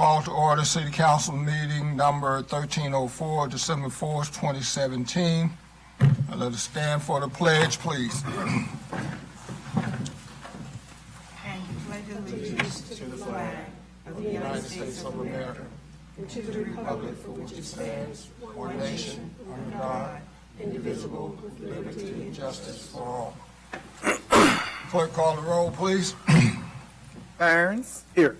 Call to order City Council meeting number 1304, December 4th, 2017. Let us stand for the pledge, please. And pledge allegiance to the flag of the United States of America and to the republic for which it stands, one nation, under God, indivisible, with liberty and justice for all. Clerk, call the roll, please. Burns. Here.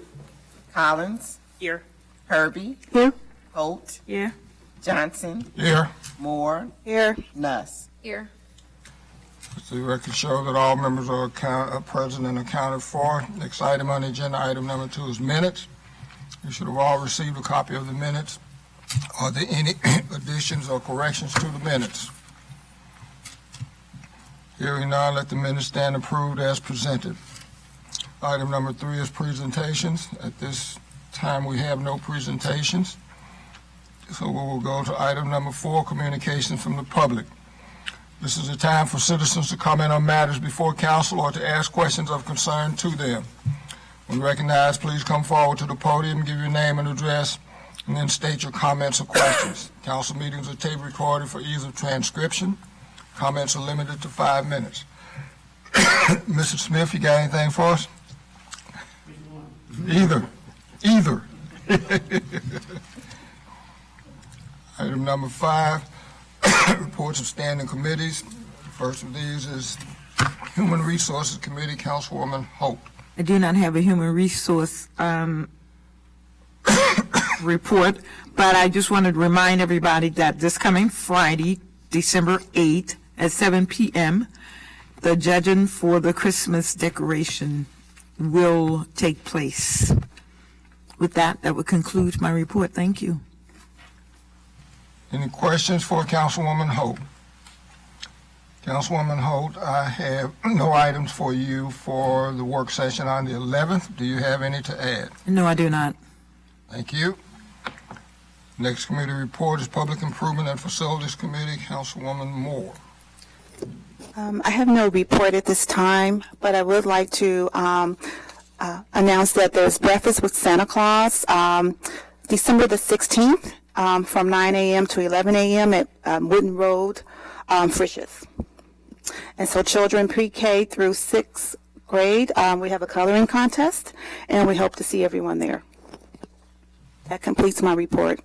Collins. Here. Herbie. Here. Holt. Here. Johnson. Here. Moore. Here. Nuss. Here. The record show that all members are present and accounted for. Next item on the agenda, item number 2, is minutes. You should have all received a copy of the minutes. Are there any additions or corrections to the minutes? Hearing none, let the minutes stand approved as presented. Item number 3 is presentations. At this time, we have no presentations. So we will go to item number 4, communications from the public. This is a time for citizens to comment on matters before council or to ask questions of concern to them. When recognized, please come forward to the podium, give your name and address, and then state your comments or questions. Council meetings are tape recorded for ease of transcription. Comments are limited to 5 minutes. Mr. Smith, you got anything for us? Either. Item number 5, reports of standing committees. First of these is Human Resources Committee, Councilwoman Holt. I do not have a human resource report, but I just wanted to remind everybody that this coming Friday, December 8th at 7 p.m., the judging for the Christmas decoration will take place. With that would conclude my report. Thank you. Any questions for Councilwoman Holt? Councilwoman Holt, I have no items for you for the work session on the 11th. Do you have any to add? No, I do not. Thank you. Next committee report is Public Improvement and Facilities Committee, Councilwoman Moore. I have no report at this time, but I would like to announce that there's Breakfast with Santa Claus December the 16th from 9 a.m. to 11 a.m. at Wooden Road, Frisch's. And so children pre-K through 6th grade, we have a coloring contest, and we hope to see everyone there. That completes my report.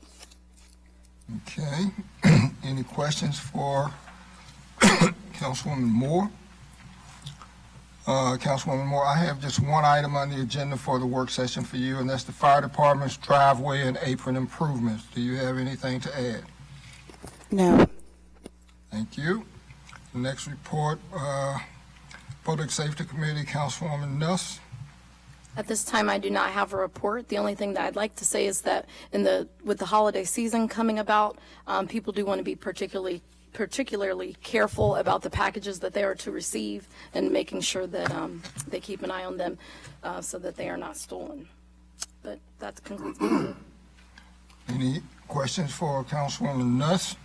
Okay. Any questions for Councilwoman Moore? Councilwoman Moore, I have just one item on the agenda for the work session for you, and that's the fire department's driveway and apron improvements. Do you have anything to add? No. Thank you. The next report, Public Safety Committee, Councilwoman Nuss. At this time, I do not have a report. The only thing that I'd like to say is that with the holiday season coming about, people do want to be particularly careful about the packages that they are to receive and making sure that they keep an eye on them so that they are not stolen. But that concludes my report. Any questions for Councilwoman Nuss?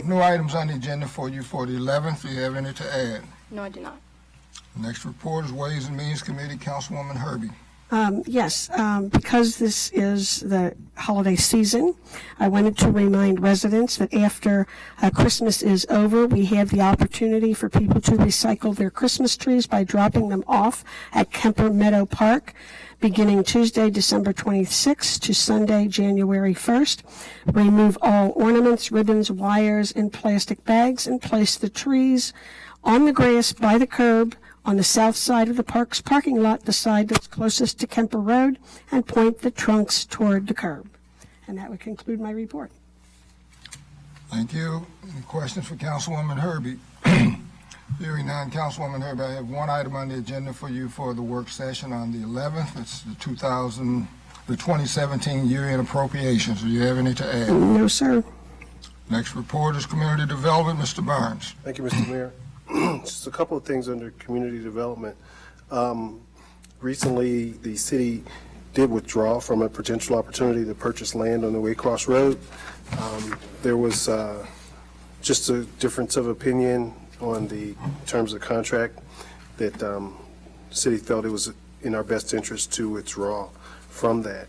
No items on the agenda for you for the 11th. Do you have any to add? No, I do not. Next report is Ways and Means Committee, Councilwoman Herbie. Yes, because this is the holiday season, I wanted to remind residents that after Christmas is over, we have the opportunity for people to recycle their Christmas trees by dropping them off at Kemper Meadow Park, beginning Tuesday, December 26th to Sunday, January 1st. Remove all ornaments, ribbons, wires in plastic bags and place the trees on the grass by the curb on the south side of the park's parking lot, the side that's closest to Kemper Road, and point the trunks toward the curb. And that would conclude my report. Thank you. Any questions for Councilwoman Herbie? Hearing none, Councilwoman Herbie, I have one item on the agenda for you for the work session on the 11th. It's the 2017 year-end appropriations. Do you have any to add? No, sir. Next report is Community Development, Mr. Burns. Thank you, Mr. Mayor. Just a couple of things under community development. Recently, the city did withdraw from a potential opportunity to purchase land on the Waycross Road. There was just a difference of opinion on the terms of contract that the city felt it was in our best interest to withdraw from that.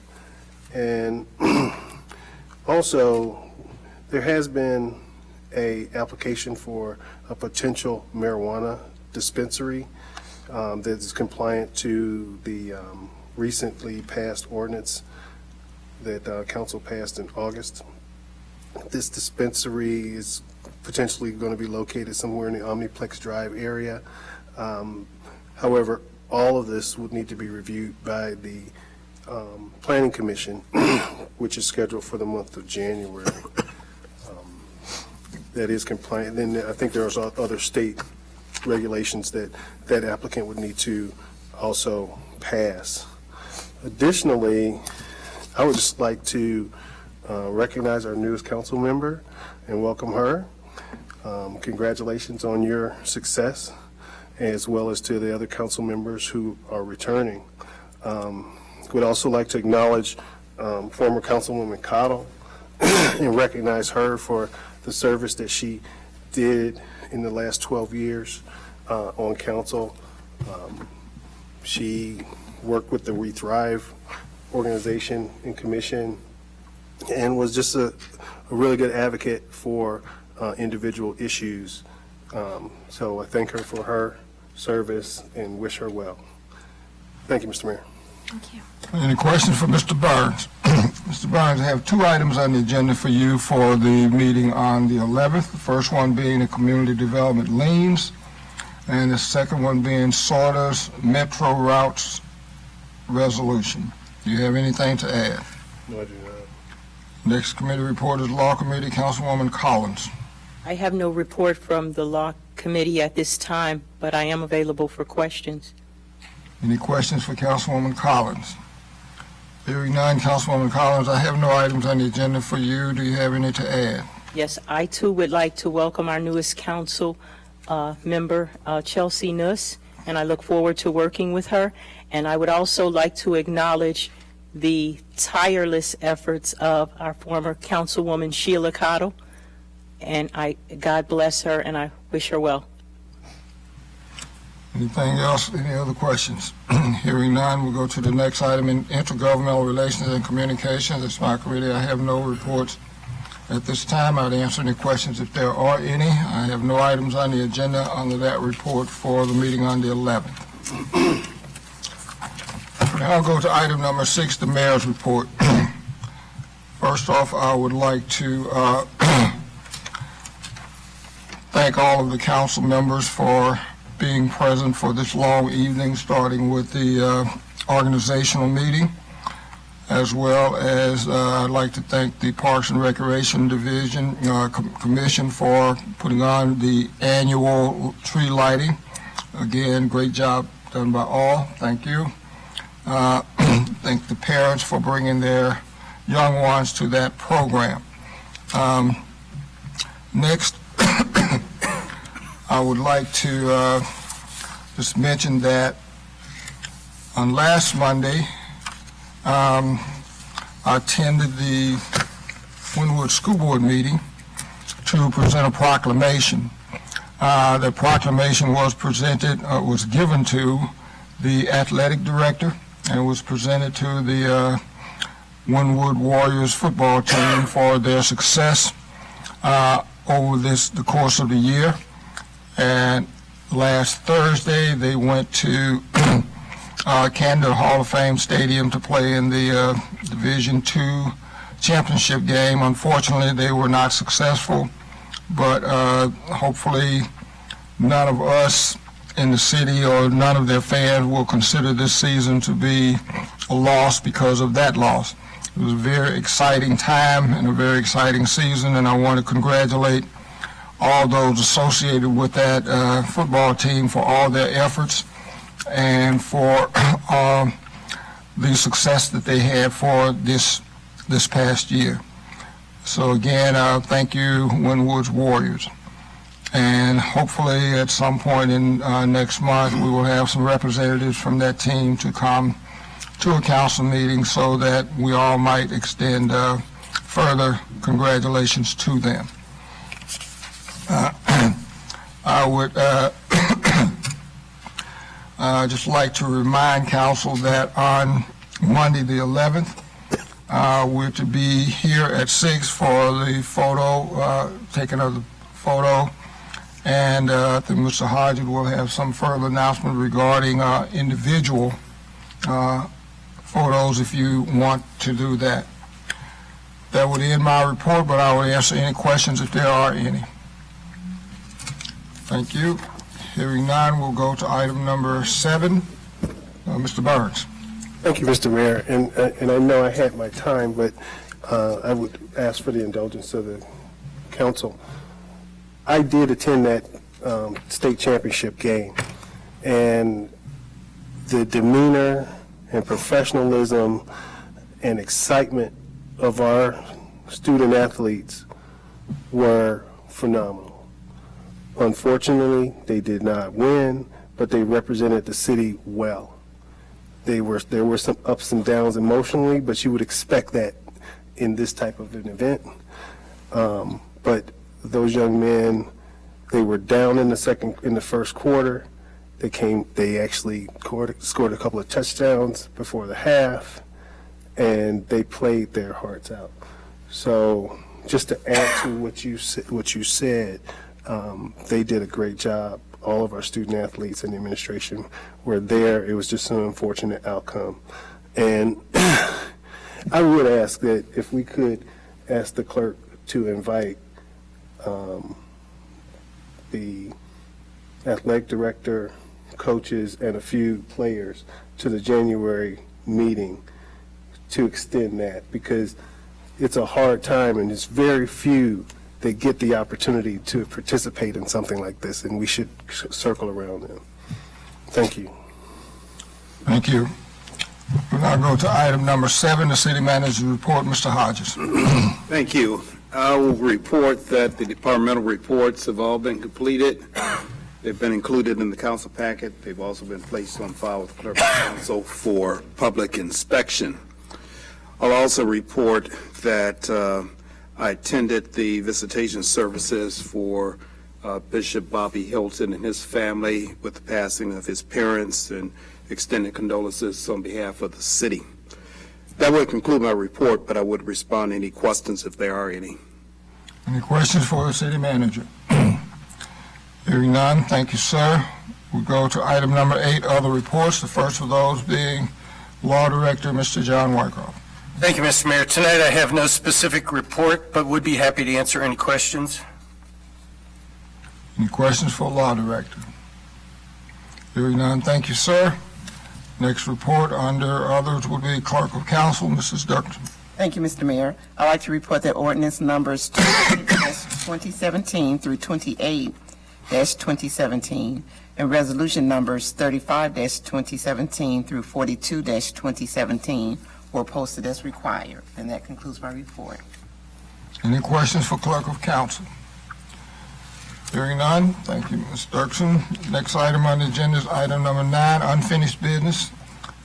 And also, there has been a application for a potential marijuana dispensary that is compliant to the recently passed ordinance that council passed in August. This dispensary is potentially going to be located somewhere in the Omniplex Drive area. However, all of this would need to be reviewed by the Planning Commission, which is scheduled for the month of January. That is compliant. Then I think there's other state regulations that that applicant would need to also pass. Additionally, I would just like to recognize our newest council member and welcome her. Congratulations on your success, as well as to the other council members who are returning. Would also like to acknowledge former Councilwoman Cottle and recognize her for the service that she did in the last 12 years on council. She worked with the We Thrive organization and commission and was just a really good advocate for individual issues. So I thank her for her service and wish her well. Thank you, Mr. Mayor. Thank you. Any questions for Mr. Burns? Mr. Burns, I have two items on the agenda for you for the meeting on the 11th. The first one being the community development liens, and the second one being Sorter's Metro Routes resolution. Do you have anything to add? No, I do not. Next committee report is Law Committee, Councilwoman Collins. I have no report from the Law Committee at this time, but I am available for questions. Any questions for Councilwoman Collins? Hearing none, Councilwoman Collins, I have no items on the agenda for you. Do you have any to add? Yes, I too would like to welcome our newest council member, Chelsea Nuss, and I look forward to working with her. And I would also like to acknowledge the tireless efforts of our former Councilwoman Sheila Cottle, and God bless her, and I wish her well. Anything else? Any other questions? Hearing none, we'll go to the next item in intergovernmental relations and communications. It's my committee. I have no reports at this time. I'd answer any questions if there are any. I have no items on the agenda under that report for the meeting on the 11th. Now I'll go to item number 6, the mayor's report. First off, I would like to thank all of the council members for being present for this long evening, starting with the organizational meeting, as well as I'd like to thank the Parks and Recreation Division Commission for putting on the annual tree lighting. Again, great job done by all. Thank you. Thank the parents for bringing their young ones to that program. Next, I would like to just mention that on last Monday, I attended the Wynwood School Board meeting to present a proclamation. The proclamation was was given to the athletic director and was presented to the Wynwood Warriors football team for their success over the course of the year. And last Thursday, they went to Canada Hall of Fame Stadium to play in the Division II championship game. Unfortunately, they were not successful, but hopefully none of us in the city or none of their fans will consider this season to be a loss because of that loss. It was a very exciting time and a very exciting season, and I want to congratulate all those associated with that football team for all their efforts and for the success that they had for this past year. So again, thank you, Wynwood's Warriors. And hopefully at some point in next month, we will have some representatives from that team to come to a council meeting so that we all might extend further congratulations to them. I would just like to remind council that on Monday the 11th, We're to be here at 6 for the photo, taking of the photo. And I think Mr. Hodges will have some further announcement regarding individual photos if you want to do that. That would end my report, but I will answer any questions if there are any. Thank you. Hearing none, we'll go to item number 7. Mr. Burns. Thank you, Mr. Mayor, and I know I had my time, but I would ask for the indulgence of the council. I did attend that state championship game, and the demeanor and professionalism and excitement of our student athletes were phenomenal. Unfortunately, they did not win, but they represented the city well. There were some ups and downs emotionally, but you would expect that in this type of an event. But those young men, they were down in the first quarter. They actually scored a couple of touchdowns before the half, and they played their hearts out. So just to add to what you said, they did a great job. All of our student athletes and the administration were there. It was just an unfortunate outcome. And I would ask that if we could ask the clerk to invite the athletic director, coaches, and a few players to the January meeting to extend that, because it's a hard time and it's very few that get the opportunity to participate in something like this, and we should circle around them. Thank you. Thank you. We'll now go to item number 7, the city manager's report. Mr. Hodges. Thank you. I will report that the departmental reports have all been completed. They've been included in the council packet. They've also been placed on file with the clerk of council for public inspection. I'll also report that I attended the visitation services for Bishop Bobby Hilton and his family with the passing of his parents, and extended condolences on behalf of the city. That would conclude my report, but I would respond to any questions if there are any. Any questions for the city manager? Hearing none, thank you, sir. We'll go to item number 8, other reports. The first of those being Law Director, Mr. John Wyckoff. Thank you, Mr. Mayor. Tonight I have no specific report, but would be happy to answer any questions. Any questions for Law Director? Hearing none, thank you, sir. Next report under others will be Clerk of Council, Mrs. Dirksen. Thank you, Mr. Mayor. I'd like to report that ordinance numbers 2017 through 28-2017 and resolution numbers 35-2017 through 42-2017 were posted as required. And that concludes my report. Any questions for Clerk of Council? Hearing none, thank you, Ms. Dirksen. Next item on the agenda is item number 9, unfinished business.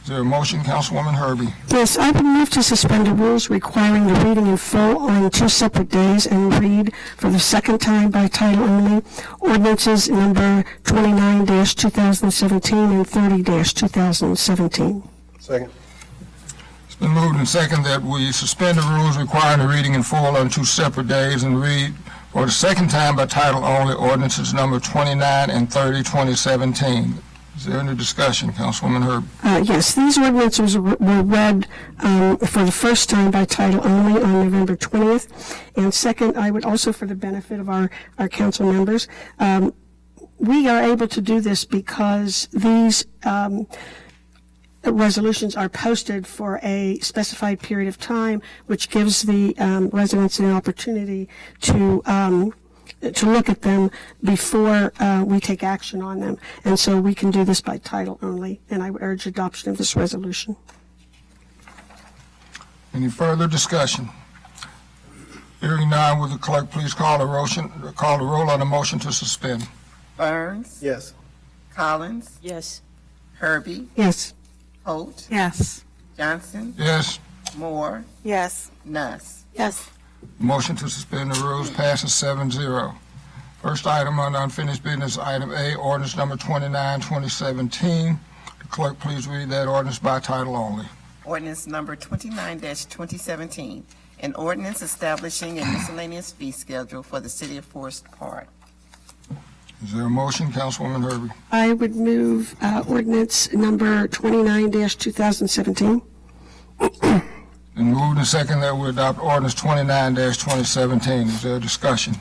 Is there a motion, Councilwoman Herbie? Yes, I would move to suspend the rules requiring the reading in full on 2 separate days and read for the second time by title only ordinances number 29-2017 and 30-2017. Second. It's been moved and seconded that we suspend the rules requiring the reading in full on 2 separate days and read for the second time by title only ordinances number 29 and 30, 2017. Is there any discussion, Councilwoman Herbie? Yes, these ordinances were read for the first time by title only on November 20th. And second, I would also, for the benefit of our council members, we are able to do this because these resolutions are posted for a specified period of time, which gives the residents an opportunity to look at them before we take action on them. And so we can do this by title only, and I would urge adoption of this resolution. Any further discussion? Hearing none, will the clerk please call the roll on the motion to suspend? Burns, Yes. Collins, Yes. Herbie, Yes. Holt, Yes. Johnson, Yes. Moore, Yes. Nuss. Yes. Motion to suspend the rules passes 7-0. First item on unfinished business, item A, ordinance number 29, 2017. The clerk please read that ordinance by title only. Ordinance number 29-2017, an ordinance establishing a miscellaneous fee schedule for the city of Forest Park. Is there a motion, Councilwoman Herbie? I would move ordinance number 29-2017. And moved and second that we adopt ordinance 29-2017. Is there a discussion?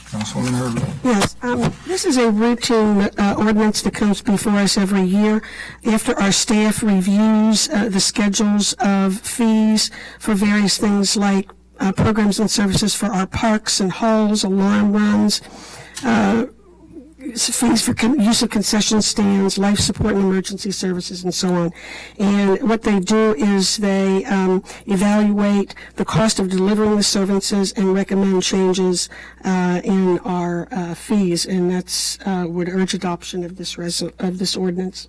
Councilwoman Herbie? Yes, this is a routine ordinance that comes before us every year after our staff reviews the schedules of fees for various things like programs and services for our parks and halls, alarm runs, fees for use of concession stands, life support and emergency services, and so on. And what they do is they evaluate the cost of delivering the services and recommend changes in our fees, and that's would urge adoption of this ordinance.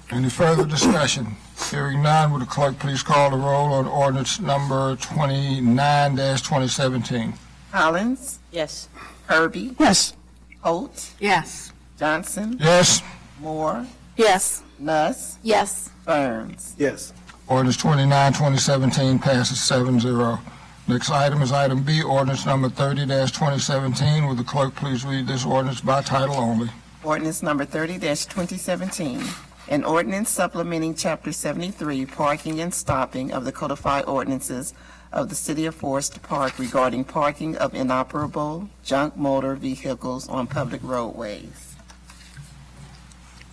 Any further discussion? Hearing none, would the clerk please call the roll on ordinance number 29-2017? Collins, Yes. Herbie, Yes. Holt, Yes. Johnson, Yes. Moore, Yes. Nuss, Yes. Burns. Yes. Ordinance 29-2017 passes 7-0. Next item is item B, ordinance number 30-2017. Would the clerk please read this ordinance by title only? Ordinance number 30-2017, an ordinance supplementing Chapter 73, Parking and Stopping of the Codified Ordinances of the City of Forest Park regarding parking of inoperable junk motor vehicles on public roadways.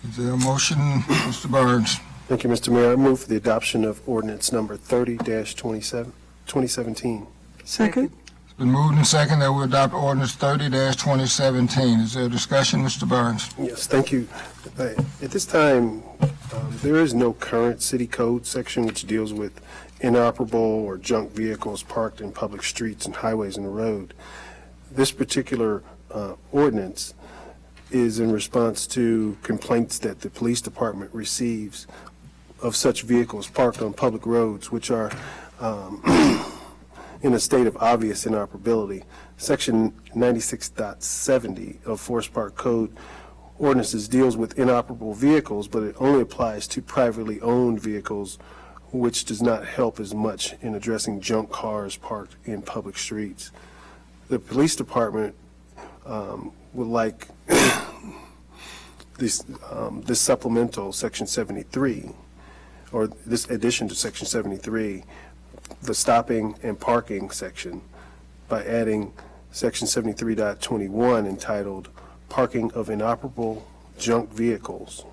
Is there a motion, Mr. Burns? Thank you, Mr. Mayor. I move for the adoption of ordinance number 30-2017. Second? It's been moved and second that we adopt ordinance 30-2017. Is there a discussion, Mr. Burns? Yes, thank you. At this time, there is no current city code section which deals with inoperable or junk vehicles parked in public streets and highways and the road. This particular ordinance is in response to complaints that the police department receives of such vehicles parked on public roads, which are in a state of obvious inoperability. Section 96.70 of Forest Park Code ordinances deals with inoperable vehicles, but it only applies to privately owned vehicles, which does not help as much in addressing junk cars parked in public streets. The police department would like this supplemental Section 73, or this addition to Section 73, the stopping and parking section, by adding Section 73.21 entitled Parking of Inoperable Junk Vehicles.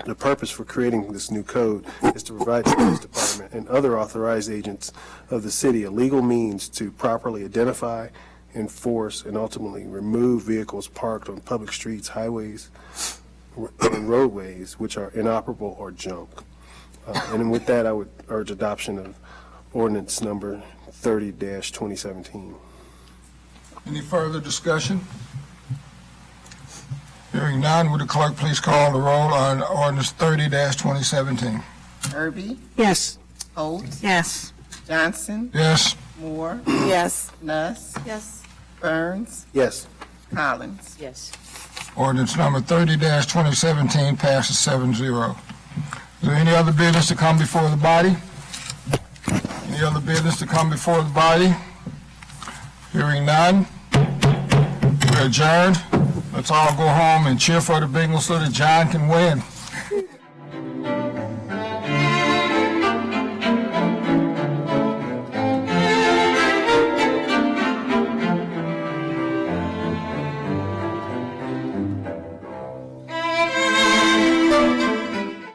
The purpose for creating this new code is to provide the police department and other authorized agents of the city a legal means to properly identify, enforce, and ultimately remove vehicles parked on public streets, highways, and roadways which are inoperable or junk. And with that, I would urge adoption of ordinance number 30-2017. Any further discussion? Hearing none, would the clerk please call the roll on ordinance 30-2017? Herbie, Yes. Holt, Yes. Johnson, Yes. Moore, Yes. Nuss, Yes. Burns, Yes. Collins. Yes. Ordinance number 30-2017 passes 7-0. Is there any other business to come before the body? Any other business to come before the body? Hearing none, we're adjourned. Let's all go home and cheer for the Bengals so that John can win.